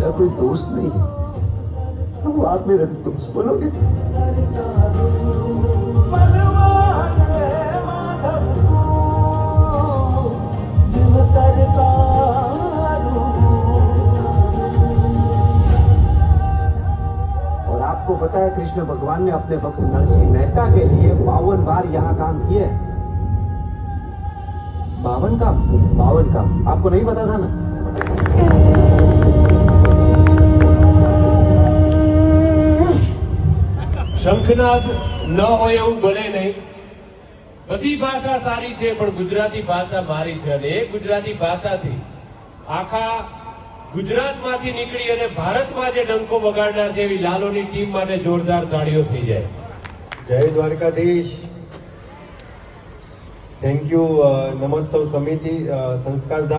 मेरा कोई दोस्त नहीं है। अब आप मेरे दोस्त बोलोगे? और आपको पता है कृष्ण भगवान ने अपने भक्त नरसिंह मेहता के लिए 52 बार यहाँ काम किए। 52 काम आपको नहीं पता था ना? શંખનાદ ન હોય એવું બને નહીં. બધી ભાષા સારી છે, પણ ગુજરાતી ભાષા મારી છે, અને એ ગુજરાતી ભાષાથી આખા ગુજરાતમાંથી નીકળી અને ભારતમાં જે ડંકો વગાડનાર છે એવી લાલોની ટીમ માટે જોરદાર તાળીઓ થઈ જાય. જય દ્વારકાધીશ. થેન્ક યુ નમોત્સવ સમિતિ સંસ્કારધામ.